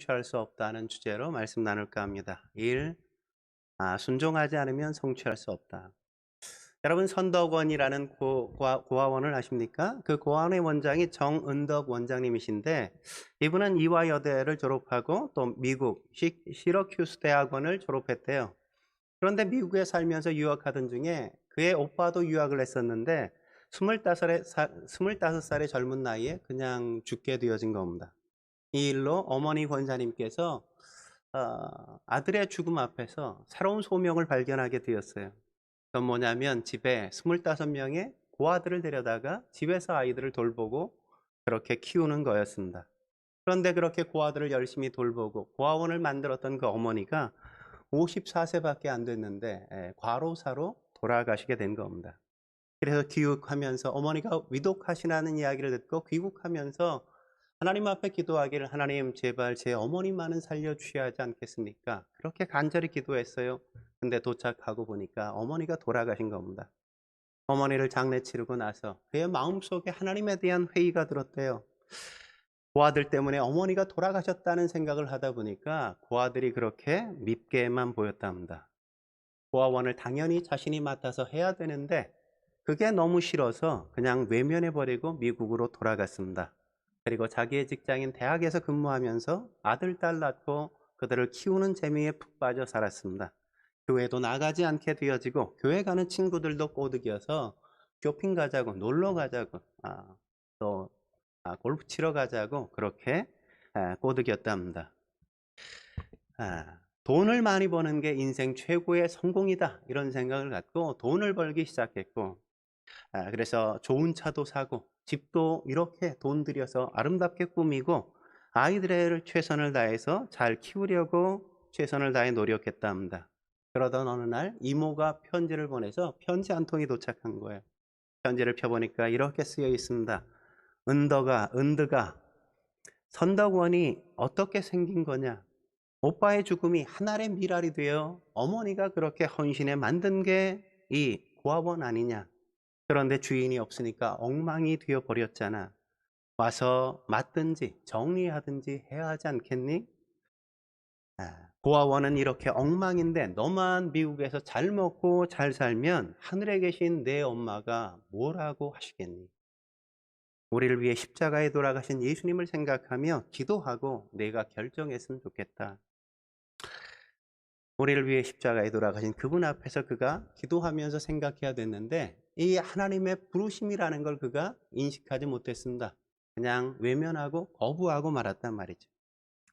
성취할 수 없다는 주제로 말씀 나눌까 합니다. 1. 순종하지 않으면 성취할 수 없다. 여러분 선덕원이라는 고아원을 아십니까? 그 고아원의 원장이 정은덕 원장님이신데 이분은 이화여대를 졸업하고 또 미국 시러큐스 대학원을 졸업했대요. 그런데 미국에 살면서 유학하던 중에 그의 오빠도 유학을 했었는데 25살의 젊은 나이에 그냥 죽게 되어진 겁니다. 이 일로 어머니 권사님께서 아들의 죽음 앞에서 새로운 소명을 발견하게 되었어요. 그건 뭐냐면 집에 25명의 고아들을 데려다가 집에서 아이들을 돌보고 그렇게 키우는 거였습니다. 그런데 그렇게 고아들을 열심히 돌보고 고아원을 만들었던 그 어머니가 54세밖에 안 됐는데 과로사로 돌아가시게 된 겁니다. 그래서 귀국하면서 어머니가 위독하시다는 이야기를 듣고 귀국하면서 하나님 앞에 기도하기를 하나님 제발 제 어머니만은 살려주셔야 하지 않겠습니까? 그렇게 간절히 기도했어요. 근데 도착하고 보니까 어머니가 돌아가신 겁니다. 어머니를 장례 치르고 나서 그의 마음속에 하나님에 대한 회의가 들었대요. 고아들 때문에 어머니가 돌아가셨다는 생각을 하다 보니까 고아들이 그렇게 밉게만 보였답니다. 고아원을 당연히 자신이 맡아서 해야 되는데 그게 너무 싫어서 그냥 외면해버리고 미국으로 돌아갔습니다. 그리고 자기의 직장인 대학에서 근무하면서 아들, 딸 낳고 그들을 키우는 재미에 푹 빠져 살았습니다. 교회도 나가지 않게 되어지고 교회 가는 친구들도 꼬드겨서 쇼핑 가자고 놀러 가자고 또 골프 치러 가자고 그렇게 꼬드겼답니다. 돈을 많이 버는 게 인생 최고의 성공이다 이런 생각을 갖고 돈을 벌기 시작했고 그래서 좋은 차도 사고 집도 이렇게 돈 들여서 아름답게 꾸미고 아이들을 최선을 다해서 잘 키우려고 최선을 다해 노력했답니다. 그러던 어느 날 이모가 편지를 보내서 편지 한 통이 도착한 거예요. 편지를 펴보니까 이렇게 쓰여 있습니다. 은드가 선덕원이 어떻게 생긴 거냐? 오빠의 죽음이 하늘의 미랄이 되어 어머니가 그렇게 헌신해 만든 게 이 고아원 아니냐? 그런데 주인이 없으니까 엉망이 되어 버렸잖아. 와서 맡든지 정리하든지 해야 하지 않겠니? 고아원은 이렇게 엉망인데 너만 미국에서 잘 먹고 잘 살면 하늘에 계신 내 엄마가 뭐라고 하시겠니? 우리를 위해 십자가에 돌아가신 예수님을 생각하며 기도하고 내가 결정했으면 좋겠다. 우리를 위해 십자가에 돌아가신 그분 앞에서 그가 기도하면서 생각해야 됐는데 이 하나님의 부르심이라는 걸 그가 인식하지 못했습니다. 그냥 외면하고 거부하고 말았단 말이죠.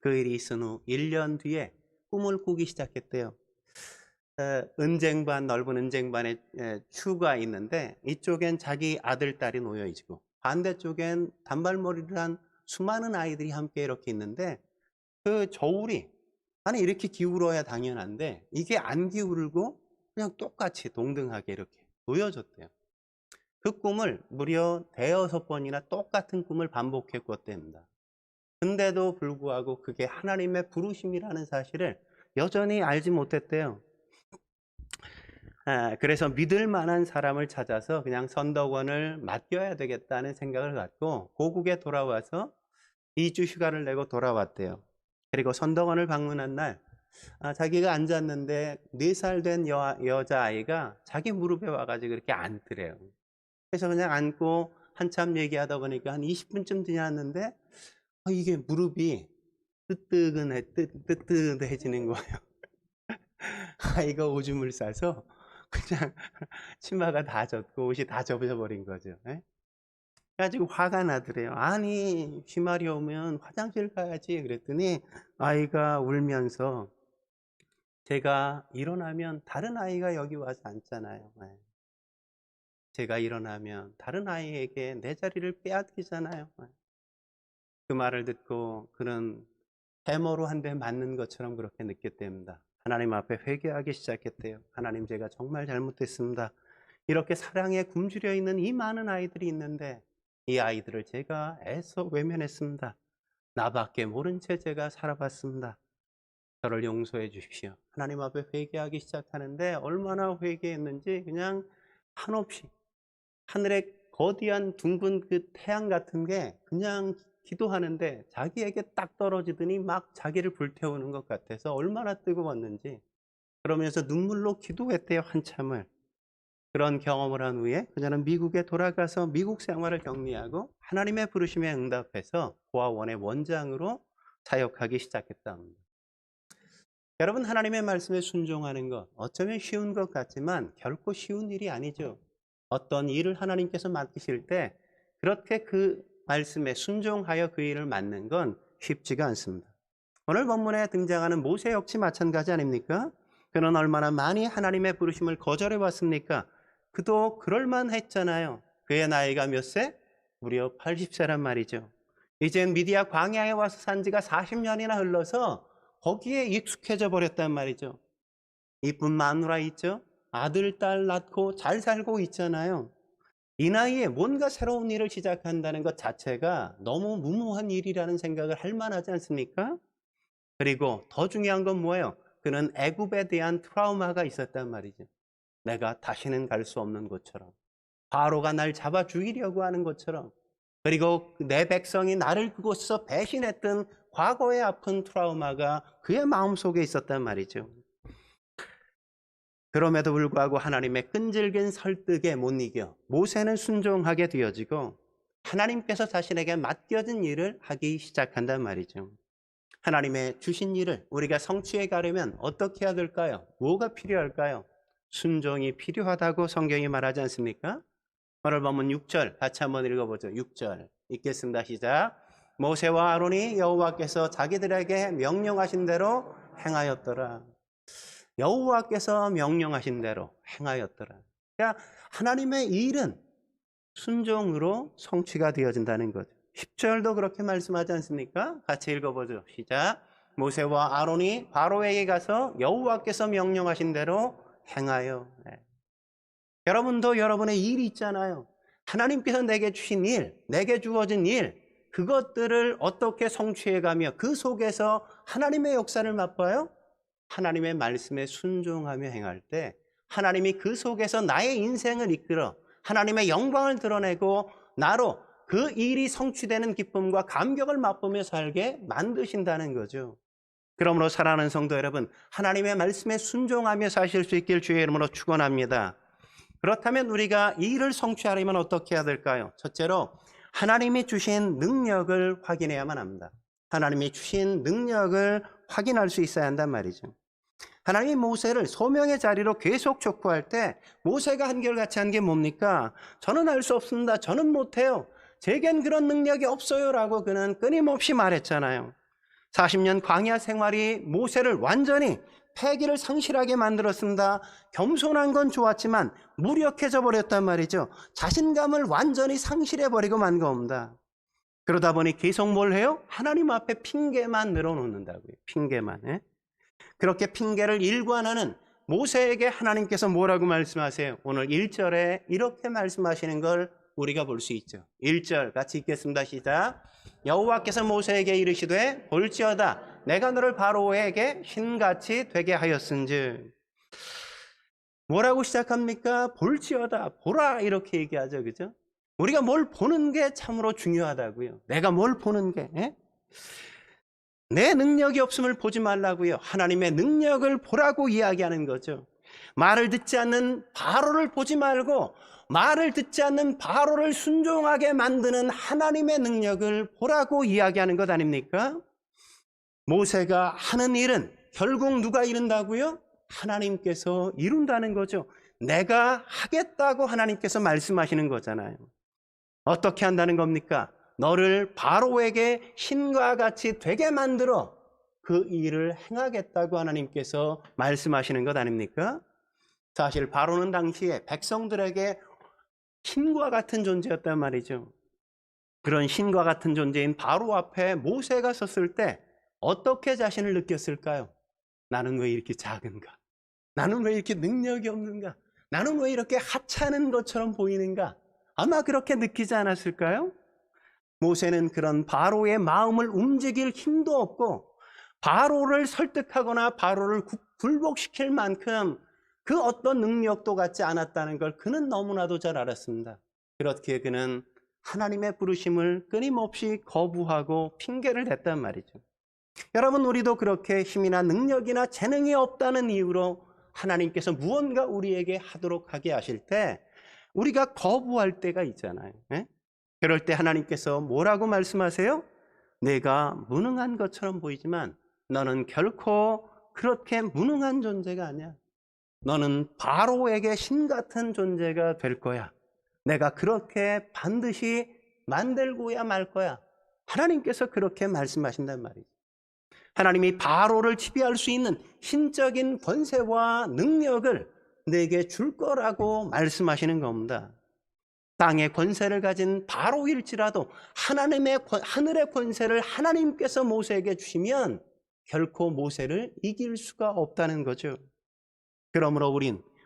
그 일이 있은 후 1년 뒤에 꿈을 꾸기 시작했대요. 넓은 은쟁반에 추가 있는데 이쪽엔 자기 아들, 딸이 놓여 있고 반대쪽엔 단발머리를 한 수많은 아이들이 함께 이렇게 있는데 그 저울이 아니 이렇게 기울어야 당연한데 이게 안 기울고 그냥 똑같이 동등하게 이렇게 놓여졌대요. 그 꿈을 무려 대여섯 번이나 똑같은 꿈을 반복해 꿨답니다. 근데도 불구하고 그게 하나님의 부르심이라는 사실을 여전히 알지 못했대요. 그래서 믿을 만한 사람을 찾아서 그냥 선덕원을 맡겨야 되겠다는 생각을 갖고 고국에 돌아와서 2주 휴가를 내고 돌아왔대요. 그리고 선덕원을 방문한 날 자기가 앉았는데 4살 된 여자아이가 자기 무릎에 와가지고 이렇게 앉더래요. 그래서 그냥 앉고 한참 얘기하다 보니까 한 20분쯤 지났는데 이게 무릎이 뜨뜨해지는 거예요. 아이가 오줌을 싸서 그냥 치마가 다 젖고 옷이 다 젖어버린 거죠. 예? 그래가지고 화가 나더래요. 아니 쉬말이 오면 화장실 가야지 그랬더니 아이가 울면서 제가 일어나면 다른 아이가 여기 와서 앉잖아요. 예. 제가 일어나면 다른 아이에게 내 자리를 빼앗기잖아요. 예. 그 말을 듣고 그는 해머로 한 대 맞는 것처럼 그렇게 느꼈답니다. 하나님 앞에 회개하기 시작했대요. 하나님 제가 정말 잘못했습니다. 이렇게 사랑에 굶주려 있는 이 많은 아이들이 있는데 이 아이들을 제가 애써 외면했습니다. 나밖에 모른 채 제가 살아봤습니다. 저를 용서해 주십시오. 하나님 앞에 회개하기 시작하는데 얼마나 회개했는지 그냥 한없이 하늘에 거대한 둥근 그 태양 같은 게 그냥 기도하는데 자기에게 딱 떨어지더니 막 자기를 불태우는 것 같아서 얼마나 뜨거웠는지, 그러면서 눈물로 기도했대요, 한참을. 그런 경험을 한 후에 그녀는 미국에 돌아가서 미국 생활을 격리하고 하나님의 부르심에 응답해서 고아원의 원장으로 사역하기 시작했답니다. 여러분, 하나님의 말씀에 순종하는 것 어쩌면 쉬운 것 같지만 결코 쉬운 일이 아니죠. 어떤 일을 하나님께서 맡기실 때 그렇게 그 말씀에 순종하여 그 일을 맡는 건 쉽지가 않습니다. 오늘 본문에 등장하는 모세 역시 마찬가지 아닙니까? 그는 얼마나 많이 하나님의 부르심을 거절해 왔습니까? 그도 그럴만했잖아요. 그의 나이가 몇 세? 무려 80세란 말이죠. 이젠 미디아 광야에 와서 산 지가 40년이나 흘러서 거기에 익숙해져 버렸단 말이죠. 이쁜 마누라 있죠? 아들, 딸 낳고 잘 살고 있잖아요. 이 나이에 뭔가 새로운 일을 시작한다는 것 자체가 너무 무모한 일이라는 생각을 할 만하지 않습니까? 그리고 더 중요한 건 뭐예요? 그는 애굽에 대한 트라우마가 있었단 말이죠. 내가 다시는 갈 수 없는 것처럼, 바로가 날 잡아 죽이려고 하는 것처럼, 그리고 내 백성이 나를 그곳에서 배신했던 과거의 아픈 트라우마가 그의 마음속에 있었단 말이죠. 그럼에도 불구하고 하나님의 끈질긴 설득에 못 이겨 모세는 순종하게 되어지고 하나님께서 자신에게 맡겨진 일을 하기 시작한단 말이죠. 하나님의 주신 일을 우리가 성취해 가려면 어떻게 해야 될까요? 뭐가 필요할까요? 순종이 필요하다고 성경이 말하지 않습니까? 오늘 본문 6절 같이 한번 읽어보죠. 6절 읽겠습니다. 시작. 모세와 아론이 여호와께서 자기들에게 명령하신 대로 행하였더라. 여호와께서 명령하신 대로 행하였더라. 그러니까 하나님의 일은 순종으로 성취가 되어진다는 거죠. 10절도 그렇게 말씀하지 않습니까? 같이 읽어보죠. 시작. 모세와 아론이 바로에게 가서 여호와께서 명령하신 대로 행하여. 네. 여러분도 여러분의 일이 있잖아요. 하나님께서 내게 주신 일, 내게 주어진 일, 그것들을 어떻게 성취해가며 그 속에서 하나님의 역사를 맛봐요? 하나님의 말씀에 순종하며 행할 때 하나님이 그 속에서 나의 인생을 이끌어 하나님의 영광을 드러내고 나로 그 일이 성취되는 기쁨과 감격을 맛보며 살게 만드신다는 거죠. 그러므로 사랑하는 성도 여러분, 하나님의 말씀에 순종하며 사실 수 있길 주의 이름으로 축원합니다. 그렇다면 우리가 이 일을 성취하려면 어떻게 해야 될까요? 첫째로 하나님이 주신 능력을 확인해야만 합니다. 하나님이 주신 능력을 확인할 수 있어야 한단 말이죠. 하나님이 모세를 소명의 자리로 계속 촉구할 때 모세가 한결같이 한 게 뭡니까? 저는 할 수 없습니다. 저는 못해요. 제겐 그런 능력이 없어요 라고 그는 끊임없이 말했잖아요. 40년 광야 생활이 모세를 완전히 패기를 상실하게 만들었습니다. 겸손한 건 좋았지만 무력해져 버렸단 말이죠. 자신감을 완전히 상실해버리고 만 겁니다. 그러다 보니 계속 뭘 해요? 하나님 앞에 핑계만 늘어놓는다고요. 핑계만. 예? 그렇게 핑계를 일관하는 모세에게 하나님께서 뭐라고 말씀하세요? 오늘 1절에 이렇게 말씀하시는 걸 우리가 볼 수 있죠. 1절 같이 읽겠습니다. 시작. 여호와께서 모세에게 이르시되 볼지어다 내가 너를 바로에게 신같이 되게 하였은즉. 뭐라고 시작합니까? 볼지어다, 보라, 이렇게 얘기하죠. 그죠? 우리가 뭘 보는 게 참으로 중요하다고요. 내가 뭘 보는 게. 예? 내 능력이 없음을 보지 말라고요. 하나님의 능력을 보라고 이야기하는 거죠. 말을 듣지 않는 바로를 보지 말고 말을 듣지 않는 바로를 순종하게 만드는 하나님의 능력을 보라고 이야기하는 것 아닙니까? 모세가 하는 일은 결국 누가 이룬다고요? 하나님께서 이룬다는 거죠. 내가 하겠다고 하나님께서 말씀하시는 거잖아요. 어떻게 한다는 겁니까? 너를 바로에게 신과 같이 되게 만들어 그 일을 행하겠다고 하나님께서 말씀하시는 것 아닙니까? 사실 바로는 당시에 백성들에게 신과 같은 존재였단 말이죠. 그런 신과 같은 존재인 바로 앞에 모세가 섰을 때 어떻게 자신을 느꼈을까요? 나는 왜 이렇게 작은가? 나는 왜 이렇게 능력이 없는가? 나는 왜 이렇게 하찮은 것처럼 보이는가? 아마 그렇게 느끼지 않았을까요? 모세는 그런 바로의 마음을 움직일 힘도 없고 바로를 설득하거나 바로를 굴복시킬 만큼 그 어떤 능력도 갖지 않았다는 걸 그는 너무나도 잘 알았습니다. 그렇기에 그는 하나님의 부르심을 끊임없이 거부하고 핑계를 댔단 말이죠. 여러분, 우리도 그렇게 힘이나 능력이나 재능이 없다는 이유로 하나님께서 무언가 우리에게 하도록 하게 하실 때 우리가 거부할 때가 있잖아요. 예? 그럴 때 하나님께서 뭐라고 말씀하세요? 내가 무능한 것처럼 보이지만 너는 결코 그렇게 무능한 존재가 아니야. 너는 바로에게 신 같은 존재가 될 거야. 내가 그렇게 반드시 만들고야 말 거야. 하나님께서 그렇게 말씀하신단 말이죠. 하나님이 바로를 지배할 수 있는 신적인 권세와 능력을 내게 줄 거라고 말씀하시는 겁니다. 땅의 권세를 가진 바로일지라도 하늘의 권세를 하나님께서 모세에게 주시면 결코 모세를 이길 수가 없다는 거죠. 그러므로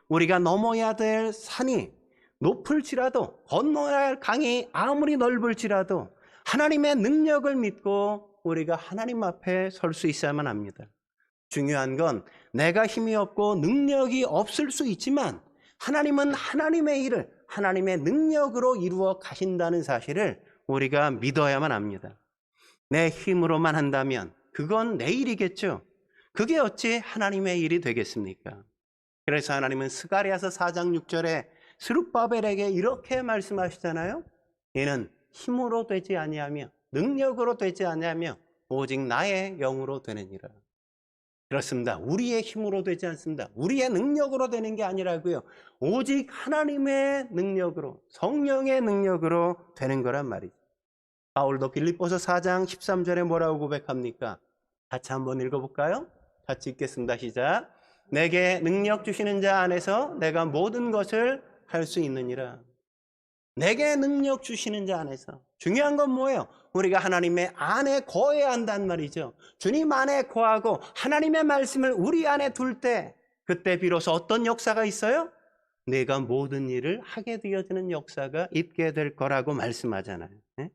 우리가 넘어야 될 산이 높을지라도, 건너야 할 강이 아무리 넓을지라도 하나님의 능력을 믿고 우리가 하나님 앞에 설 수 있어야만 합니다. 중요한 건 내가 힘이 없고 능력이 없을 수 있지만 하나님은 하나님의 일을 하나님의 능력으로 이루어 가신다는 사실을 우리가 믿어야만 합니다. 내 힘으로만 한다면 그건 내 일이겠죠. 그게 어찌 하나님의 일이 되겠습니까? 그래서 하나님은 스가랴서 4장 6절에 스룹바벨에게 이렇게 말씀하시잖아요. 얘는 힘으로 되지 아니하며 능력으로 되지 아니하며 오직 나의 영으로 되느니라. 그렇습니다. 우리의 힘으로 되지 않습니다. 우리의 능력으로 되는 게 아니라고요. 오직 하나님의 능력으로, 성령의 능력으로 되는 거란 말이죠. 바울도 빌립보서 4장 13절에 뭐라고 고백합니까? 같이 한번 읽어볼까요? 같이 읽겠습니다. 시작. 내게 능력 주시는 자 안에서 내가 모든 것을 할 수 있느니라. 내게 능력 주시는 자 안에서. 중요한 건 뭐예요? 우리가 하나님의 안에 거해야 한단 말이죠. 주님 안에 거하고 하나님의 말씀을 우리 안에 둘 때 그때 비로소 어떤 역사가 있어요? 내가 모든 일을 하게 되어지는 역사가 있게 될 거라고 말씀하잖아요. 네?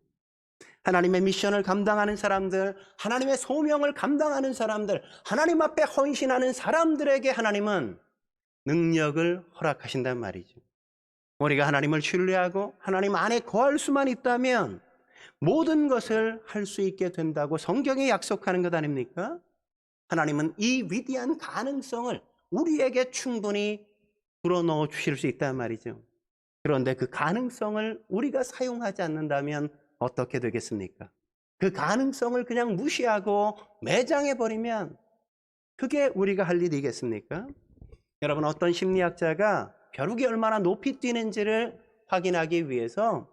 하나님의 미션을 감당하는 사람들, 하나님의 소명을 감당하는 사람들, 하나님 앞에 헌신하는 사람들에게 하나님은 능력을 허락하신단 말이죠. 우리가 하나님을 신뢰하고 하나님 안에 거할 수만 있다면 모든 것을 할 수 있게 된다고 성경이 약속하는 것 아닙니까? 하나님은 이 위대한 가능성을 우리에게 충분히 불어넣어 주실 수 있단 말이죠. 그런데 그 가능성을 우리가 사용하지 않는다면 어떻게 되겠습니까? 그 가능성을 그냥 무시하고 매장해버리면 그게 우리가 할 일이겠습니까? 여러분, 어떤 심리학자가 벼룩이 얼마나 높이 뛰는지를 확인하기 위해서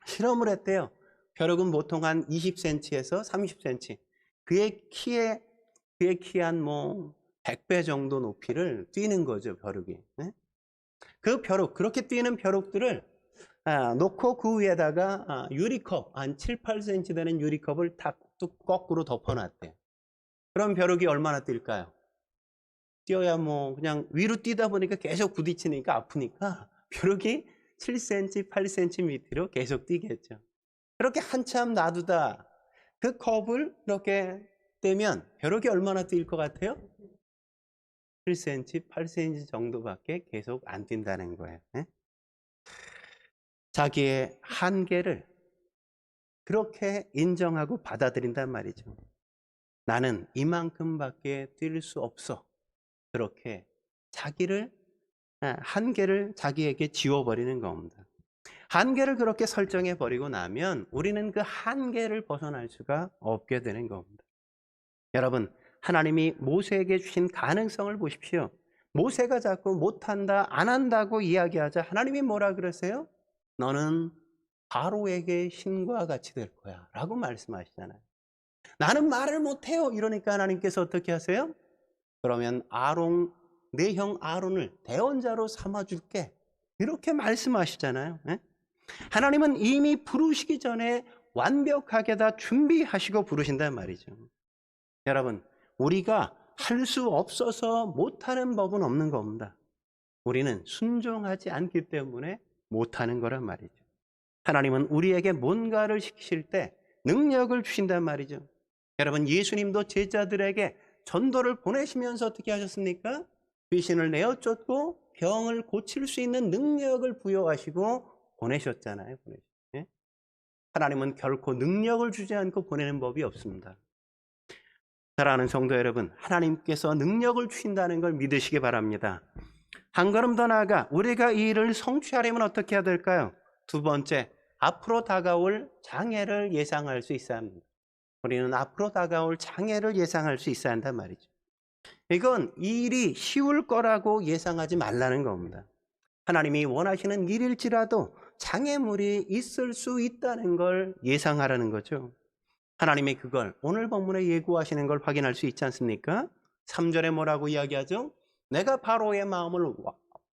실험을 했대요. 벼룩은 보통 한 20cm에서 30cm. 그의 키에 한 100배 정도 높이를 뛰는 거죠, 벼룩이. 그 벼룩, 그렇게 뛰는 벼룩들을 놓고 그 위에다가 유리컵, 한 7, 8cm 되는 유리컵을 탁 거꾸로 덮어놨대요. 그럼 벼룩이 얼마나 뛸까요? 뛰어야 그냥 위로 뛰다 보니까 계속 부딪히니까 아프니까 벼룩이 7cm, 8cm 밑으로 계속 뛰겠죠. 그렇게 한참 놔두다 그 컵을 이렇게 떼면 벼룩이 얼마나 뛸 것 같아요? 7cm, 8cm 정도밖에 계속 안 뛴다는 거예요. 자기의 한계를 그렇게 인정하고 받아들인단 말이죠. 나는 이만큼밖에 뛸 수 없어. 그렇게 한계를 자기에게 지워버리는 겁니다. 한계를 그렇게 설정해버리고 나면 우리는 그 한계를 벗어날 수가 없게 되는 겁니다. 여러분, 하나님이 모세에게 주신 가능성을 보십시오. 모세가 자꾸 못한다, 안 한다고 이야기하자 하나님이 뭐라 그러세요? 너는 바로에게 신과 같이 될 거야 라고 말씀하시잖아요. 나는 말을 못해요 이러니까 하나님께서 어떻게 하세요? 그러면 내 형 아론을 대언자로 삼아줄게 이렇게 말씀하시잖아요. 하나님은 이미 부르시기 전에 완벽하게 다 준비하시고 부르신단 말이죠. 여러분, 우리가 할 수 없어서 못하는 법은 없는 겁니다. 우리는 순종하지 않기 때문에 못하는 거란 말이죠. 하나님은 우리에게 뭔가를 시키실 때 능력을 주신단 말이죠. 여러분, 예수님도 제자들에게 전도를 보내시면서 어떻게 하셨습니까? 귀신을 내어 쫓고 병을 고칠 수 있는 능력을 부여하시고 보내셨잖아요. 하나님은 결코 능력을 주지 않고 보내는 법이 없습니다. 사랑하는 성도 여러분, 하나님께서 능력을 주신다는 걸 믿으시기 바랍니다. 한 걸음 더 나아가 우리가 이 일을 성취하려면 어떻게 해야 될까요? 두 번째, 앞으로 다가올 장애를 예상할 수 있어야 합니다. 우리는 앞으로 다가올 장애를 예상할 수 있어야 한단 말이죠. 이건 이 일이 쉬울 거라고 예상하지 말라는 겁니다. 하나님이 원하시는 일일지라도 장애물이 있을 수 있다는 걸 예상하라는 거죠. 하나님이 그걸 오늘 본문에 예고하시는 걸 확인할 수 있지 않습니까? 3절에 뭐라고 이야기하죠? 내가 바로의 마음을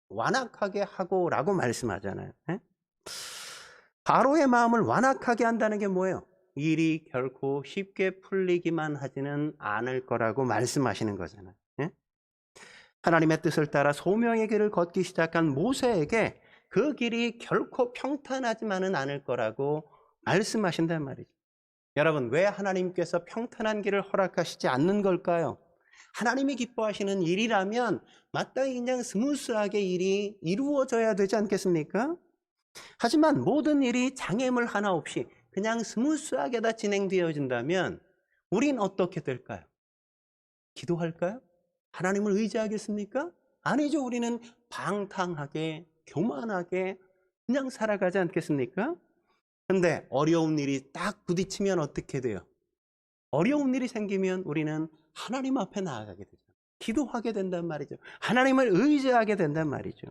완악하게 하고 라고 말씀하잖아요. 바로의 마음을 완악하게 한다는 게 뭐예요? 일이 결코 쉽게 풀리기만 하지는 않을 거라고 말씀하시는 거잖아요. 하나님의 뜻을 따라 소명의 길을 걷기 시작한 모세에게 그 길이 결코 평탄하지만은 않을 거라고 말씀하신단 말이죠. 여러분, 왜 하나님께서 평탄한 길을 허락하시지 않는 걸까요? 하나님이 기뻐하시는 일이라면 마땅히 그냥 스무스하게 일이 이루어져야 되지 않겠습니까? 하지만 모든 일이 장애물 하나 없이 그냥 스무스하게 다 진행되어진다면 우린 어떻게 될까요? 기도할까요? 하나님을 의지하겠습니까? 아니죠. 우리는 방탕하게, 교만하게 그냥 살아가지 않겠습니까? 근데 어려운 일이 딱 부딪히면 어떻게 돼요? 어려운 일이 생기면 우리는 하나님 앞에 나아가게 되죠. 기도하게 된단 말이죠. 하나님을 의지하게 된단 말이죠.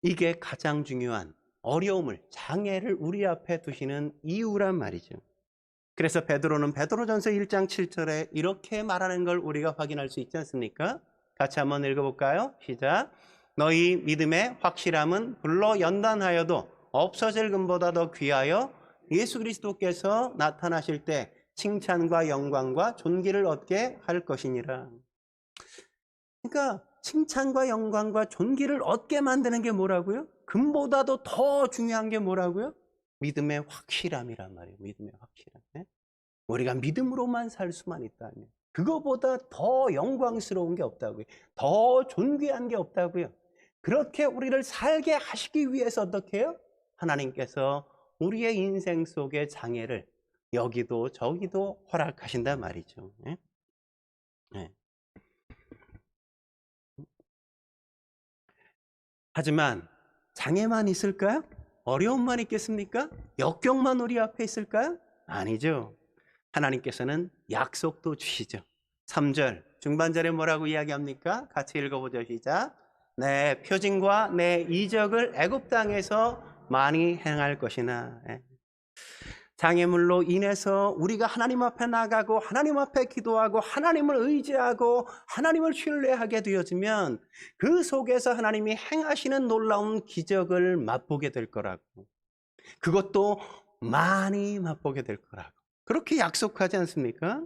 이게 가장 중요한 어려움을, 장애를 우리 앞에 두시는 이유란 말이죠. 그래서 베드로는 베드로전서 1장 7절에 이렇게 말하는 걸 우리가 확인할 수 있지 않습니까? 같이 한번 읽어볼까요? 시작. 너희 믿음의 확실함은 불로 연단하여도 없어질 금보다 더 귀하여 예수 그리스도께서 나타나실 때 칭찬과 영광과 존귀를 얻게 할 것이니라. 그러니까 칭찬과 영광과 존귀를 얻게 만드는 게 뭐라고요? 금보다도 더 중요한 게 뭐라고요? 믿음의 확실함이란 말이에요. 믿음의 확실함. 우리가 믿음으로만 살 수만 있다면 그거보다 더 영광스러운 게 없다고요. 더 존귀한 게 없다고요. 그렇게 우리를 살게 하시기 위해서 어떻게 해요? 하나님께서 우리의 인생 속의 장애를 여기도 저기도 허락하신단 말이죠. 하지만 장애만 있을까요? 어려움만 있겠습니까? 역경만 우리 앞에 있을까요? 아니죠. 하나님께서는 약속도 주시죠. 3절 중반절에 뭐라고 이야기합니까? 같이 읽어보죠. 시작. 내 표징과 내 이적을 애굽 땅에서 많이 행할 것이나. 장애물로 인해서 우리가 하나님 앞에 나가고 하나님 앞에 기도하고 하나님을 의지하고 하나님을 신뢰하게 되어지면 그 속에서 하나님이 행하시는 놀라운 기적을 맛보게 될 거라고, 그것도 많이 맛보게 될 거라고 그렇게 약속하지 않습니까?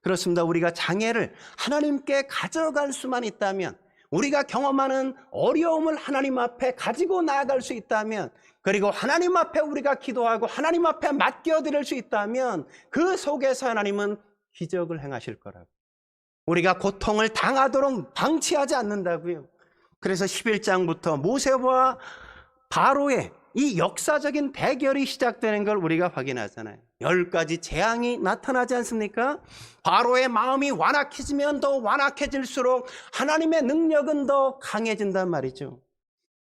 그렇습니다. 우리가 장애를 하나님께 가져갈 수만 있다면, 우리가 경험하는 어려움을 하나님 앞에 가지고 나아갈 수 있다면, 그리고 하나님 앞에 우리가 기도하고 하나님 앞에 맡겨드릴 수 있다면 그 속에서 하나님은 기적을 행하실 거라고. 우리가 고통을 당하도록 방치하지 않는다고요. 그래서 11장부터 모세와 바로의 이 역사적인 대결이 시작되는 걸 우리가 확인하잖아요. 10가지 재앙이 나타나지 않습니까? 바로의 마음이 완악해지면 더 완악해질수록 하나님의 능력은 더 강해진단 말이죠.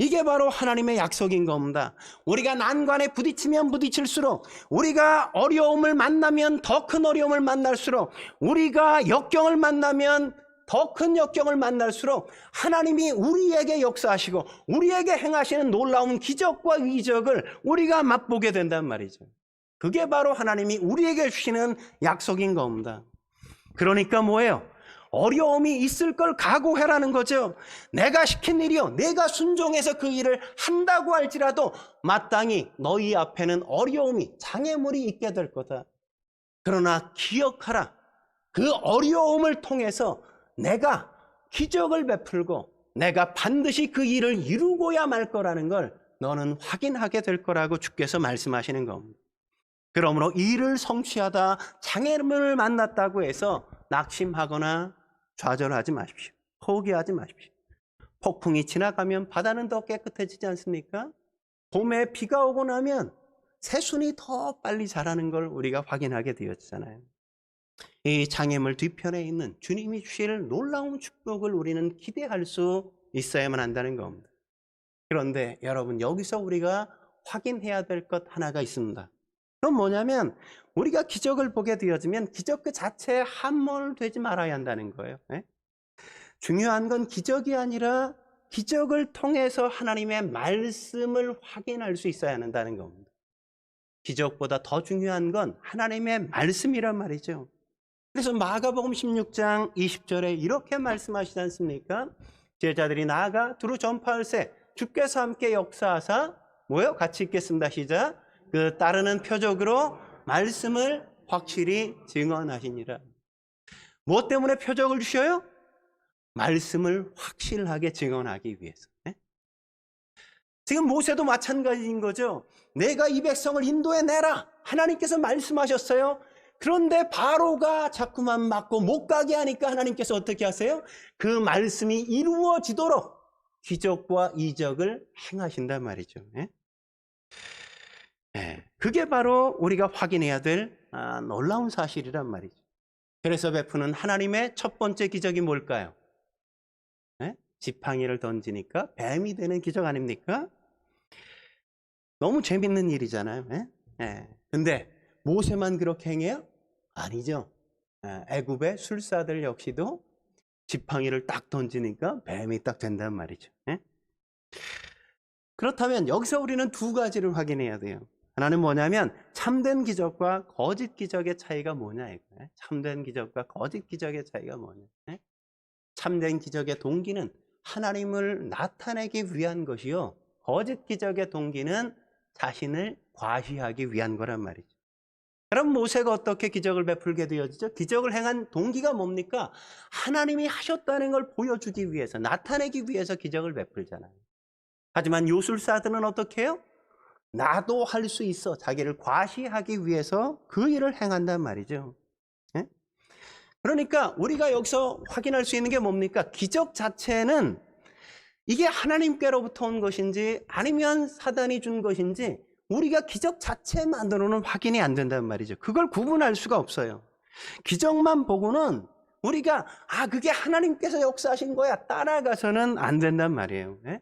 이게 바로 하나님의 약속인 겁니다. 우리가 난관에 부딪히면 부딪힐수록, 우리가 어려움을 만나면 더 큰 어려움을 만날수록, 우리가 역경을 만나면 더 큰 역경을 만날수록 하나님이 우리에게 역사하시고 우리에게 행하시는 놀라운 기적과 이적을 우리가 맛보게 된단 말이죠. 그게 바로 하나님이 우리에게 주시는 약속인 겁니다. 그러니까 뭐예요? 어려움이 있을 걸 각오해라는 거죠. 내가 시킨 일이요, 내가 순종해서 그 일을 한다고 할지라도 마땅히 너희 앞에는 어려움이, 장애물이 있게 될 거다. 그러나 기억하라, 그 어려움을 통해서 내가 기적을 베풀고 내가 반드시 그 일을 이루고야 말 거라는 걸 너는 확인하게 될 거라고 주께서 말씀하시는 겁니다. 그러므로 일을 성취하다 장애물을 만났다고 해서 낙심하거나 좌절하지 마십시오. 포기하지 마십시오. 폭풍이 지나가면 바다는 더 깨끗해지지 않습니까? 봄에 비가 오고 나면 새순이 더 빨리 자라는 걸 우리가 확인하게 되었잖아요. 이 장애물 뒤편에 있는 주님이 주실 놀라운 축복을 우리는 기대할 수 있어야만 한다는 겁니다. 그런데 여러분, 여기서 우리가 확인해야 될 것 하나가 있습니다. 그건 뭐냐면, 우리가 기적을 보게 되어지면 기적 그 자체에 함몰되지 말아야 한다는 거예요. 네? 중요한 건 기적이 아니라 기적을 통해서 하나님의 말씀을 확인할 수 있어야 한다는 겁니다. 기적보다 더 중요한 건 하나님의 말씀이란 말이죠. 그래서 마가복음 16장 20절에 이렇게 말씀하시지 않습니까? 제자들이 나아가 두루 전파할세 주께서 함께 역사하사 뭐요? 같이 읽겠습니다. 시작. 그 따르는 표적으로 말씀을 확실히 증언하시니라. 무엇 때문에 표적을 주셔요? 말씀을 확실하게 증언하기 위해서. 네? 지금 모세도 마찬가지인 거죠. 내가 이 백성을 인도해 내라. 하나님께서 말씀하셨어요. 그런데 바로가 자꾸만 막고 못 가게 하니까 하나님께서 어떻게 하세요? 그 말씀이 이루어지도록 기적과 이적을 행하신단 말이죠. 네? 네. 그게 바로 우리가 확인해야 될 놀라운 사실이란 말이죠. 그래서 베푸는 하나님의 첫 번째 기적이 뭘까요? 네? 지팡이를 던지니까 뱀이 되는 기적 아닙니까? 너무 재밌는 일이잖아요. 네? 네. 근데 모세만 그렇게 행해요? 아니죠. 애굽의 술사들 역시도 지팡이를 딱 던지니까 뱀이 딱 된단 말이죠. 네? 그렇다면 여기서 우리는 두 가지를 확인해야 돼요. 하나는 뭐냐면 참된 기적과 거짓 기적의 차이가 뭐냐 이거예요. 참된 기적과 거짓 기적의 차이가 뭐냐. 네? 참된 기적의 동기는 하나님을 나타내기 위한 것이요, 거짓 기적의 동기는 자신을 과시하기 위한 거란 말이죠. 그럼 모세가 어떻게 기적을 베풀게 되어지죠? 기적을 행한 동기가 뭡니까? 하나님이 하셨다는 걸 보여주기 위해서, 나타내기 위해서 기적을 베풀잖아요. 하지만 요술사들은 어떻게 해요? 나도 할 수 있어. 자기를 과시하기 위해서 그 일을 행한단 말이죠. 예? 그러니까 우리가 여기서 확인할 수 있는 게 뭡니까? 기적 자체는 이게 하나님께로부터 온 것인지 아니면 사단이 준 것인지 우리가 기적 자체만으로는 확인이 안 된단 말이죠. 그걸 구분할 수가 없어요. 기적만 보고는 우리가 그게 하나님께서 역사하신 거야 따라가서는 안 된단 말이에요. 예?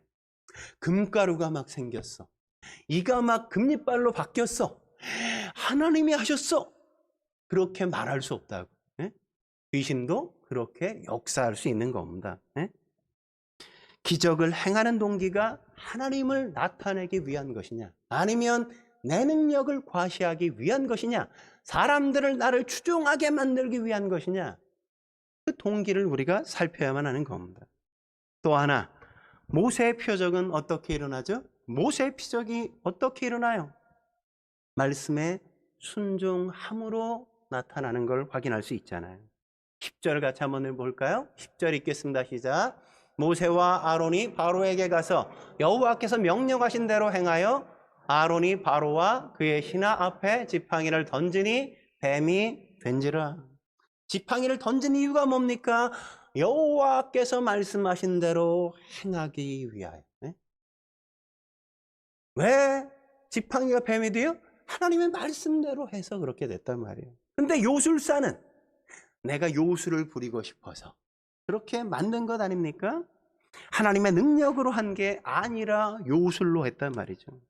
금가루가 막 생겼어. 이가 막 금리빨로 바뀌었어. 하나님이 하셨어. 그렇게 말할 수 없다고. 예? 귀신도 그렇게 역사할 수 있는 겁니다. 예? 기적을 행하는 동기가 하나님을 나타내기 위한 것이냐, 아니면 내 능력을 과시하기 위한 것이냐, 사람들을 나를 추종하게 만들기 위한 것이냐, 그 동기를 우리가 살펴야만 하는 겁니다. 또 하나, 모세의 표적은 어떻게 일어나죠? 모세의 표적이 어떻게 일어나요? 말씀에 순종함으로 나타나는 걸 확인할 수 있잖아요. 10절 같이 한번 볼까요? 10절 읽겠습니다. 시작. 모세와 아론이 바로에게 가서 여호와께서 명령하신 대로 행하여 아론이 바로와 그의 신하 앞에 지팡이를 던지니 뱀이 된지라. 지팡이를 던진 이유가 뭡니까? 여호와께서 말씀하신 대로 행하기 위하여. 네? 왜 지팡이가 뱀이 돼요? 하나님의 말씀대로 해서 그렇게 됐단 말이에요. 근데 요술사는 내가 요술을 부리고 싶어서 그렇게 만든 것 아닙니까? 하나님의 능력으로 한 게 아니라 요술로 했단 말이죠.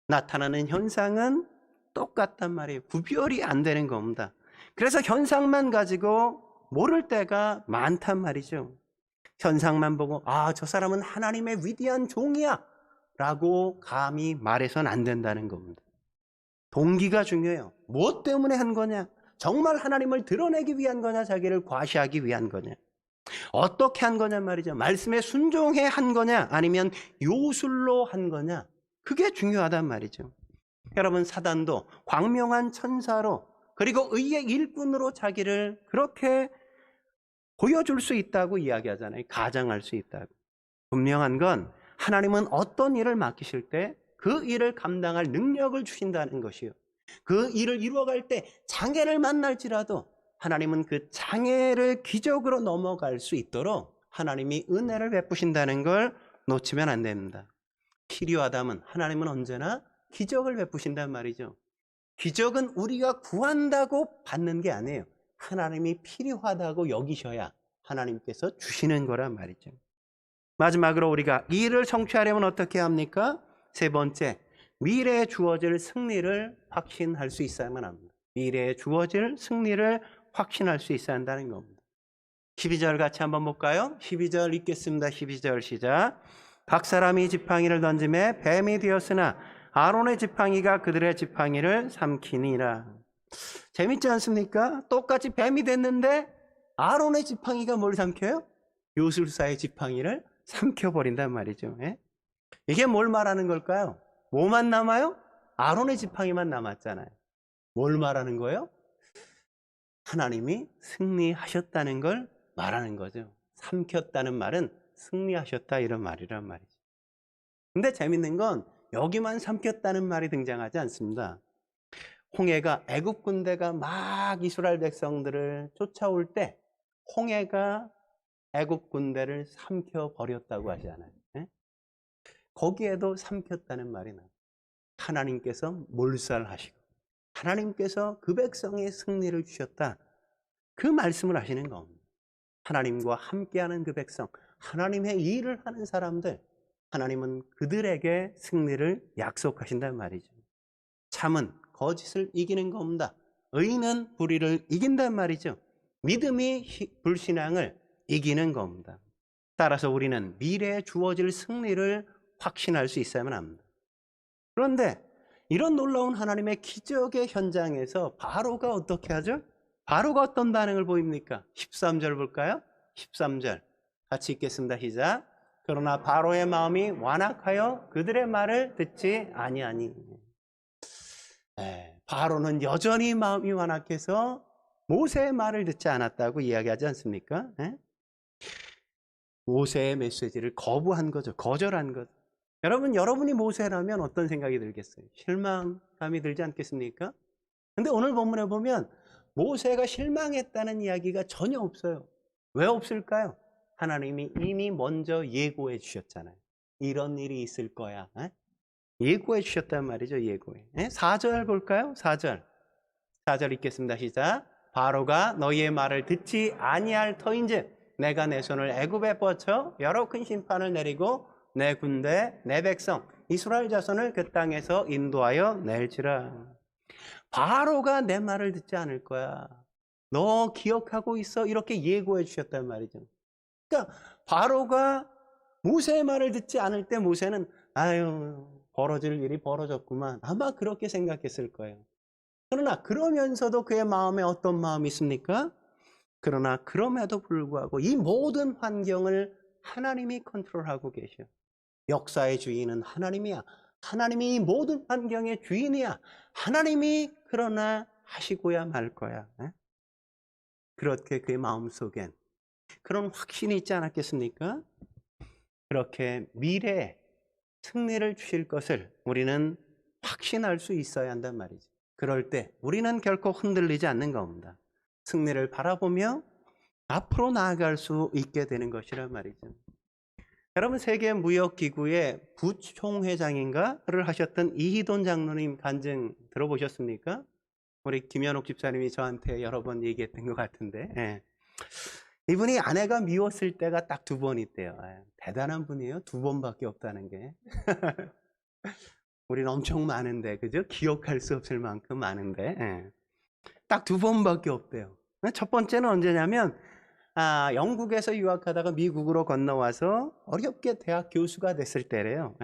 나타나는 현상은 똑같단 말이에요. 구별이 안 되는 겁니다. 그래서 현상만 가지고 모를 때가 많단 말이죠. 현상만 보고 저 사람은 하나님의 위대한 종이야 라고 감히 말해서는 안 된다는 겁니다. 동기가 중요해요. 무엇 때문에 한 거냐? 정말 하나님을 드러내기 위한 거냐? 자기를 과시하기 위한 거냐? 어떻게 한 거냐 말이죠. 말씀에 순종해 한 거냐? 아니면 요술로 한 거냐? 그게 중요하단 말이죠. 여러분, 사단도 광명한 천사로 그리고 의의 일꾼으로 자기를 그렇게 보여줄 수 있다고 이야기하잖아요. 가장할 수 있다고. 분명한 건 하나님은 어떤 일을 맡기실 때 그 일을 감당할 능력을 주신다는 것이요. 그 일을 이루어갈 때 장애를 만날지라도 하나님은 그 장애를 기적으로 넘어갈 수 있도록 하나님이 은혜를 베푸신다는 걸 놓치면 안 됩니다. 필요하다면 하나님은 언제나 기적을 베푸신단 말이죠. 기적은 우리가 구한다고 받는 게 아니에요. 하나님이 필요하다고 여기셔야 하나님께서 주시는 거란 말이죠. 마지막으로 우리가 이 일을 성취하려면 어떻게 합니까? 세 번째, 미래에 주어질 승리를 확신할 수 있어야만 합니다. 미래에 주어질 승리를 확신할 수 있어야 한다는 겁니다. 12절 같이 한번 볼까요? 12절 읽겠습니다. 12절 시작. 각 사람이 지팡이를 던짐에 뱀이 되었으나 아론의 지팡이가 그들의 지팡이를 삼키니라. 재밌지 않습니까? 똑같이 뱀이 됐는데 아론의 지팡이가 뭘 삼켜요? 요술사의 지팡이를 삼켜버린단 말이죠. 예? 이게 뭘 말하는 걸까요? 뭐만 남아요? 아론의 지팡이만 남았잖아요. 뭘 말하는 거예요? 하나님이 승리하셨다는 걸 말하는 거죠. 삼켰다는 말은 승리하셨다 이런 말이란 말이죠. 근데 재밌는 건 여기만 삼켰다는 말이 등장하지 않습니다. 홍해가 애굽 군대가 막 이스라엘 백성들을 쫓아올 때 홍해가 애굽 군대를 삼켜 버렸다고 하잖아요. 예? 거기에도 삼켰다는 말이 나와요. 하나님께서 몰살하시고 하나님께서 그 백성의 승리를 주셨다. 그 말씀을 하시는 겁니다. 하나님과 함께하는 그 백성, 하나님의 일을 하는 사람들, 하나님은 그들에게 승리를 약속하신단 말이죠. 참은 거짓을 이기는 겁니다. 의는 불의를 이긴단 말이죠. 믿음이 불신앙을 이기는 겁니다. 따라서 우리는 미래에 주어질 승리를 확신할 수 있어야만 합니다. 그런데 이런 놀라운 하나님의 기적의 현장에서 바로가 어떻게 하죠? 바로가 어떤 반응을 보입니까? 13절 볼까요? 13절 같이 읽겠습니다. 시작. 그러나 바로의 마음이 완악하여 그들의 말을 듣지 아니하니. 바로는 여전히 마음이 완악해서 모세의 말을 듣지 않았다고 이야기하지 않습니까? 모세의 메시지를 거부한 거죠. 거절한 거죠. 여러분이 모세라면 어떤 생각이 들겠어요? 실망감이 들지 않겠습니까? 근데 오늘 본문에 보면 모세가 실망했다는 이야기가 전혀 없어요. 왜 없을까요? 하나님이 이미 먼저 예고해 주셨잖아요. 이런 일이 있을 거야. 예고해 주셨단 말이죠. 예고해. 4절 볼까요? 4절. 4절 읽겠습니다. 시작. 바로가 너희의 말을 듣지 아니할 터인즉 내가 내 손을 애굽에 뻗쳐 여러 큰 심판을 내리고 내 군대 내 백성 이스라엘 자손을 그 땅에서 인도하여 낼지라. 바로가 내 말을 듣지 않을 거야. 너 기억하고 있어? 이렇게 예고해 주셨단 말이죠. 그러니까 바로가 모세의 말을 듣지 않을 때 모세는 아유 벌어질 일이 벌어졌구만. 아마 그렇게 생각했을 거예요. 그러나 그러면서도 그의 마음에 어떤 마음이 있습니까? 그러나 그럼에도 불구하고 이 모든 환경을 하나님이 컨트롤하고 계셔. 역사의 주인은 하나님이야. 하나님이 이 모든 환경의 주인이야. 하나님이 그러나 하시고야 말 거야. 그렇게 그의 마음속엔 그런 확신이 있지 않았겠습니까? 그렇게 미래에 승리를 주실 것을 우리는 확신할 수 있어야 한단 말이죠. 그럴 때 우리는 결코 흔들리지 않는 겁니다. 승리를 바라보며 앞으로 나아갈 수 있게 되는 것이란 말이죠. 여러분 세계무역기구의 부총회장인가를 하셨던 이희돈 장로님 간증 들어보셨습니까? 우리 김현옥 집사님이 저한테 여러 번 얘기했던 것 같은데 이분이 아내가 미웠을 때가 딱 2번 있대요. 대단한 분이에요. 2번밖에 없다는 게. 우리는 엄청 많은데 그죠? 기억할 수 없을 만큼 많은데 딱 2번밖에 없대요. 첫 번째는 언제냐면 영국에서 유학하다가 미국으로 건너와서 어렵게 대학 교수가 됐을 때래요.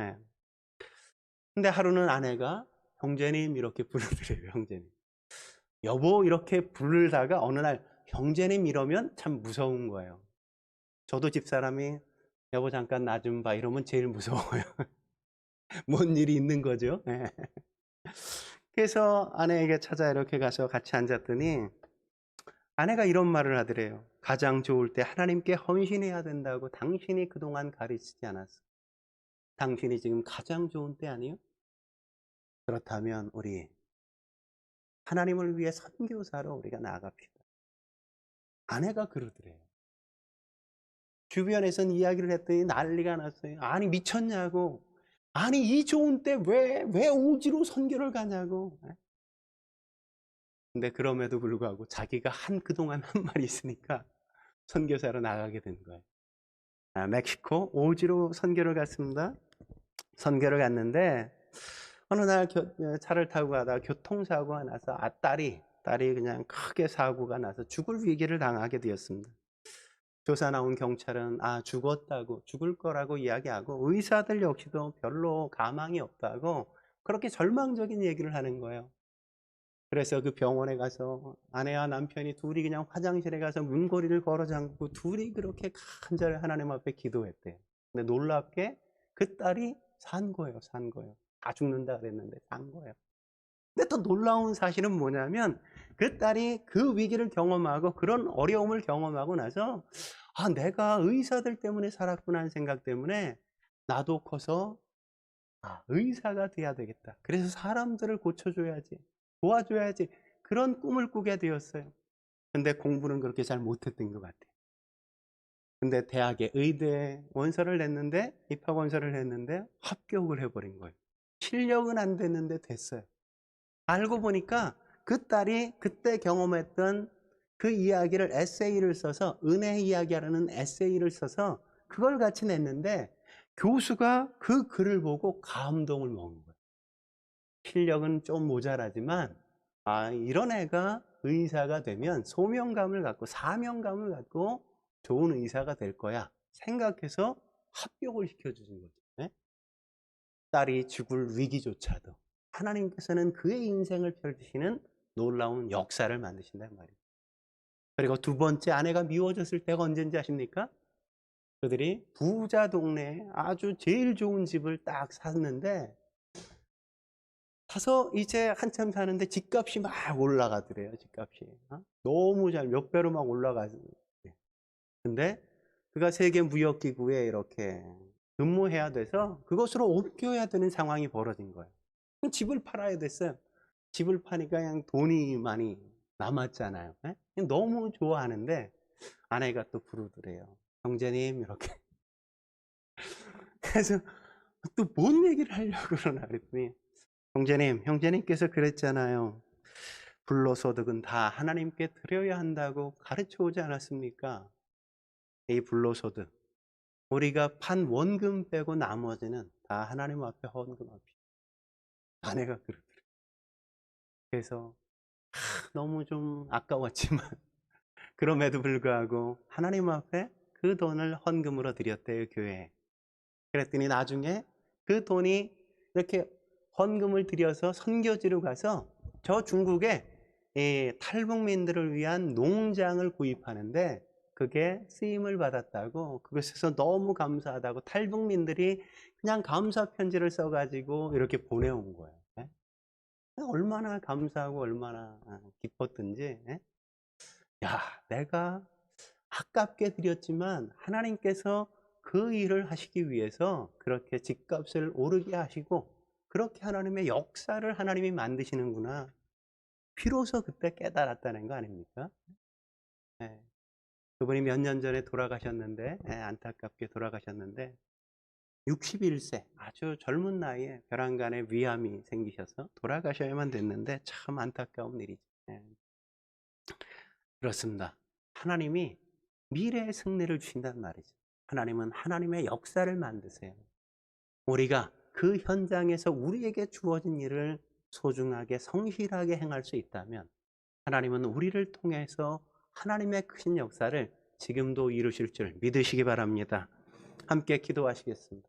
근데 하루는 아내가 형제님 이렇게 부르더래요. 형제님. 여보 이렇게 부르다가 어느 날 형제님 이러면 참 무서운 거예요. 저도 집사람이 여보 잠깐 나 좀 봐 이러면 제일 무서워요. 뭔 일이 있는 거죠. 그래서 아내에게 찾아 이렇게 가서 같이 앉았더니 아내가 이런 말을 하더래요. 가장 좋을 때 하나님께 헌신해야 된다고 당신이 그동안 가르치지 않았어. 당신이 지금 가장 좋은 때 아니에요? 그렇다면 우리 하나님을 위해 선교사로 우리가 나아갑시다. 아내가 그러더래요. 주변에서는 이야기를 했더니 난리가 났어요. 아니 미쳤냐고. 아니 이 좋은 때 왜 오지로 선교를 가냐고. 근데 그럼에도 불구하고 자기가 그동안 한 말이 있으니까 선교사로 나가게 된 거예요. 멕시코 오지로 선교를 갔습니다. 선교를 갔는데 어느 날 차를 타고 가다가 교통사고가 나서 딸이 그냥 크게 사고가 나서 죽을 위기를 당하게 되었습니다. 조사 나온 경찰은 죽었다고, 죽을 거라고 이야기하고, 의사들 역시도 별로 가망이 없다고 그렇게 절망적인 얘기를 하는 거예요. 그래서 그 병원에 가서 아내와 남편이 둘이 그냥 화장실에 가서 문고리를 걸어 잠그고 둘이 그렇게 간절히 하나님 앞에 기도했대요. 근데 놀랍게 그 딸이 산 거예요. 다 죽는다 그랬는데 산 거예요. 근데 또 놀라운 사실은 뭐냐면 그 딸이 그 위기를 경험하고 그런 어려움을 경험하고 나서 내가 의사들 때문에 살았구나 하는 생각 때문에 나도 커서 의사가 돼야 되겠다. 그래서 사람들을 고쳐줘야지, 도와줘야지, 그런 꿈을 꾸게 되었어요. 근데 공부는 그렇게 잘 못했던 것 같아요. 근데 대학에 의대에 원서를 냈는데, 입학 원서를 냈는데 합격을 해버린 거예요. 실력은 안 됐는데 됐어요. 알고 보니까 그 딸이 그때 경험했던 그 이야기를 에세이를 써서, 은혜 이야기하는 에세이를 써서 그걸 같이 냈는데 교수가 그 글을 보고 감동을 먹은 거예요. 실력은 좀 모자라지만 이런 애가 의사가 되면 소명감을 갖고 사명감을 갖고 좋은 의사가 될 거야 생각해서 합격을 시켜주신 거죠. 네? 딸이 죽을 위기조차도 하나님께서는 그의 인생을 펼치시는 놀라운 역사를 만드신단 말이에요. 그리고 두 번째, 아내가 미워졌을 때가 언제인지 아십니까? 그들이 부자 동네에 아주 제일 좋은 집을 딱 샀는데, 사서 이제 한참 사는데 집값이 막 올라가더래요. 집값이 너무 몇 배로 막 올라가요. 근데 그가 세계 무역기구에 이렇게 근무해야 돼서 그것으로 옮겨야 되는 상황이 벌어진 거예요. 집을 팔아야 됐어요. 집을 파니까 그냥 돈이 많이 남았잖아요. 너무 좋아하는데 아내가 또 부르더래요. 형제님 이렇게. 그래서 또 뭔 얘기를 하려고 그러나 그랬더니, 형제님께서 그랬잖아요. 불로소득은 다 하나님께 드려야 한다고 가르쳐 오지 않았습니까? 이 불로소득, 우리가 판 원금 빼고 나머지는 다 하나님 앞에 헌금합시다. 아내가 그러더래요. 그래서 너무 좀 아까웠지만 그럼에도 불구하고 하나님 앞에 그 돈을 헌금으로 드렸대요, 교회에. 그랬더니 나중에 그 돈이 이렇게 헌금을 들여서 선교지로 가서 저 중국에 탈북민들을 위한 농장을 구입하는데 그게 쓰임을 받았다고, 그것에서 너무 감사하다고 탈북민들이 그냥 감사 편지를 써가지고 이렇게 보내온 거예요. 얼마나 감사하고 얼마나 기뻤든지. 내가 아깝게 드렸지만 하나님께서 그 일을 하시기 위해서 그렇게 집값을 오르게 하시고 그렇게 하나님의 역사를 하나님이 만드시는구나, 비로소 그때 깨달았다는 거 아닙니까? 네. 그분이 몇 년 전에 돌아가셨는데, 안타깝게 돌아가셨는데 61세 아주 젊은 나이에 벼랑간에 위암이 생기셔서 돌아가셔야만 됐는데 참 안타까운 일이죠. 그렇습니다. 하나님이 미래의 승리를 주신단 말이죠. 하나님은 하나님의 역사를 만드세요. 우리가 그 현장에서 우리에게 주어진 일을 소중하게 성실하게 행할 수 있다면 하나님은 우리를 통해서 하나님의 크신 역사를 지금도 이루실 줄 믿으시기 바랍니다. 함께 기도하시겠습니다.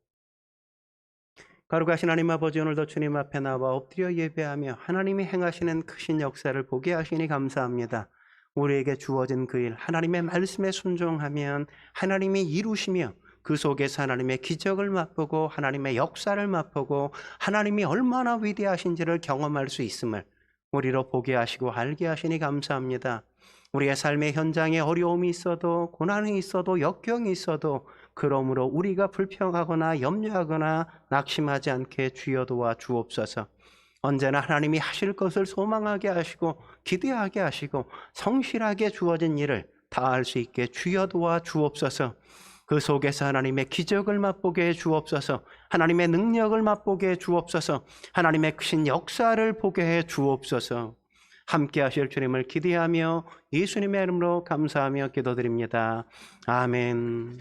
거룩하신 하나님 아버지, 오늘도 주님 앞에 나와 엎드려 예배하며 하나님이 행하시는 크신 역사를 보게 하시니 감사합니다. 우리에게 주어진 그 일, 하나님의 말씀에 순종하면 하나님이 이루시며 그 속에서 하나님의 기적을 맛보고 하나님의 역사를 맛보고 하나님이 얼마나 위대하신지를 경험할 수 있음을 우리로 보게 하시고 알게 하시니 감사합니다. 우리의 삶의 현장에 어려움이 있어도, 고난이 있어도, 역경이 있어도 그러므로 우리가 불평하거나 염려하거나 낙심하지 않게 주여 도와 주옵소서. 언제나 하나님이 하실 것을 소망하게 하시고 기대하게 하시고 성실하게 주어진 일을 다할 수 있게 주여 도와 주옵소서. 그 속에서 하나님의 기적을 맛보게 해 주옵소서. 하나님의 능력을 맛보게 해 주옵소서. 하나님의 크신 역사를 보게 해 주옵소서. 함께 하실 주님을 기대하며 예수님의 이름으로 감사하며 기도드립니다. 아멘.